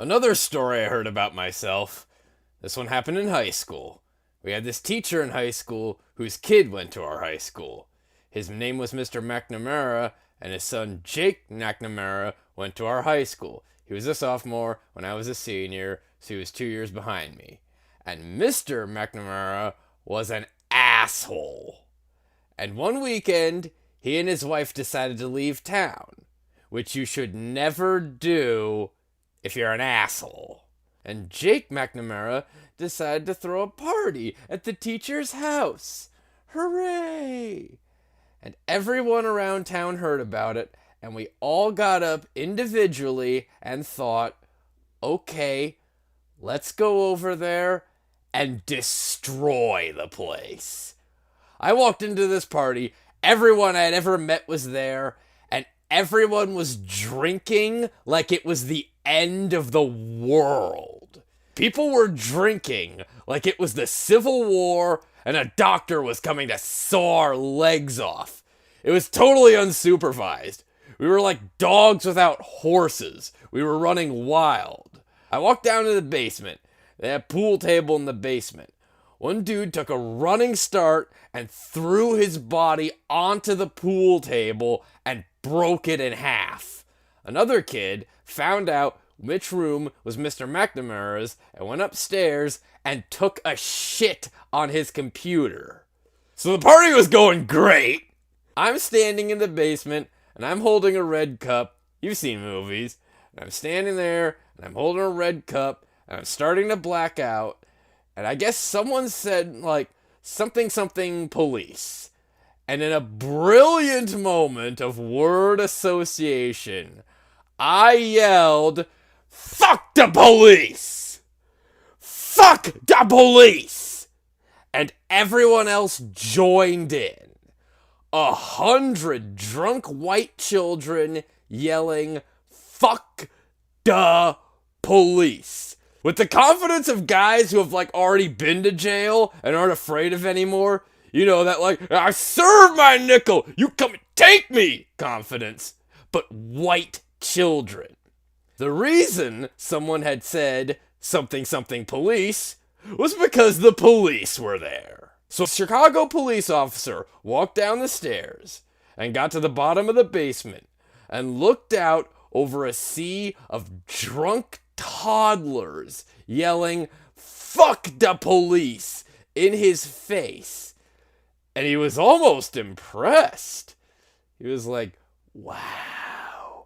Another story I heard about myself. This one happened in high school. We had this teacher in high school whose kid went to our high school. His name was Mr. McNamara, and his son Jake McNamara went to our high school. He was a sophomore when I was a senior, so he was 2 years behind me. And Mr. McNamara was an asshole. And one weekend, he and his wife decided to leave town, which you should never do if you're an asshole. And Jake McNamara decided to throw a party at the teacher's house. Hooray! And everyone around town heard about it, and we all got up individually and thought, okay, let's go over there and destroy the place. I walked into this party, everyone I had ever met was there, and everyone was drinking like it was the end of the world. People were drinking like it was the Civil War and a doctor was coming to saw our legs off. It was totally unsupervised. We were like dogs without horses. We were running wild. I walked down to the basement. They had a pool table in the basement. One dude took a running start and threw his body onto the pool table and broke it in half. Another kid found out which room was Mr. McNamara's and went upstairs and took a shit on his computer. So the party was going great. I'm standing in the basement and I'm holding a red cup. You've seen movies. And I'm standing there and I'm holding a red cup and I'm starting to black out. And I guess someone said, like, something police. And in a brilliant moment of word association, I yelled, "Fuck the police! Fuck the police!" And everyone else joined in. 100 drunk white children yelling, "Fuck the police!" With the confidence of guys who have already been to jail and aren't afraid of anymore. You know, that I served my nickel, you come and take me confidence. But white children. The reason someone had said something police was because the police were there. So a Chicago police officer walked down the stairs and got to the bottom of the basement and looked out over a sea of drunk toddlers yelling, "Fuck the police!" in his face. And he was almost impressed. He was like, wow.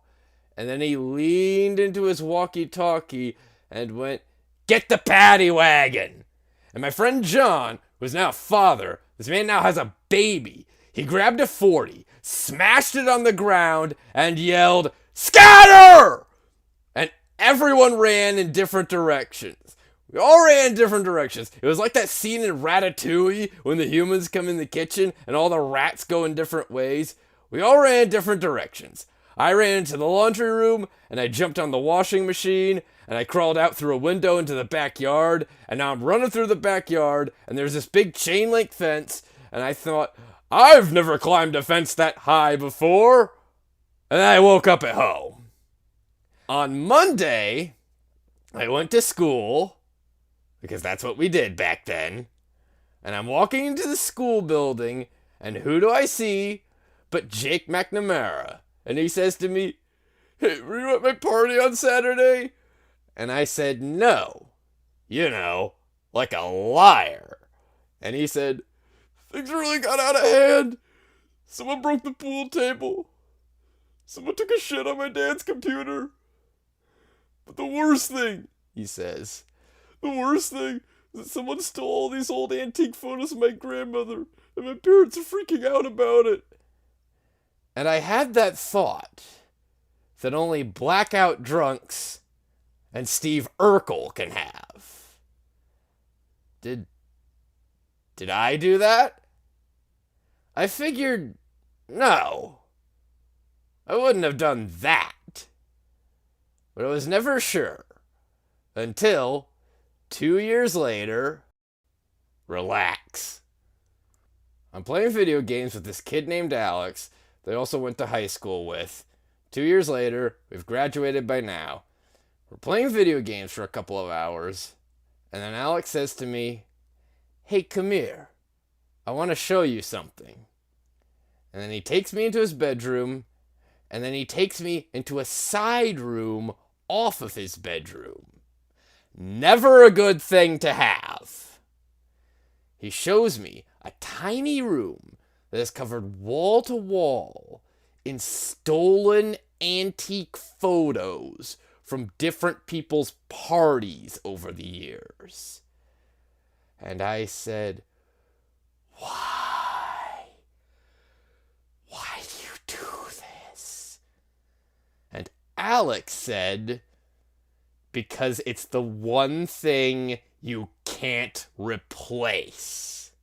And then he leaned into his walkie-talkie and went, "Get the paddy wagon!" And my friend John, who's now a father, this man now has a baby. He grabbed a 40, smashed it on the ground, and yelled, "Scatter!" And everyone ran in different directions. We all ran in different directions. It was like that scene in Ratatouille when the humans come in the kitchen and all the rats go in different ways. We all ran in different directions. I ran into the laundry room, and I jumped on the washing machine, and I crawled out through a window into the backyard, and now I'm running through the backyard, and there's this big chain link fence, and I thought, I've never climbed a fence that high before. And then I woke up at home. On Monday, I went to school, because that's what we did back then, and I'm walking into the school building, and who do I see but Jake McNamara? And he says to me, "Hey, were you at my party on Saturday?" And I said, "No. You know, like a liar." And he said, "Things really got out of hand. Someone broke the pool table. Someone took a shit on my dad's computer. But the worst thing," he says, "the worst thing is that someone stole all these old antique photos of my grandmother, and my parents are freaking out about it." And I had that thought that only blackout drunks and Steve Urkel can have. Did I do that? I figured, no. I wouldn't have done that. But I was never sure. Until 2 years later, relax. I'm playing video games with this kid named Alex that I also went to high school with. 2 years later, we've graduated by now. We're playing video games for a couple of hours, and then Alex says to me, "Hey, come here. I want to show you something." And then he takes me into his bedroom, and then he takes me into a side room off of his bedroom. Never a good thing to have. He shows me a tiny room that is covered wall to wall in stolen antique photos from different people's parties over the years. And I said, "Why? Why do you do this?" And Alex said, "Because it's the one thing you can't replace."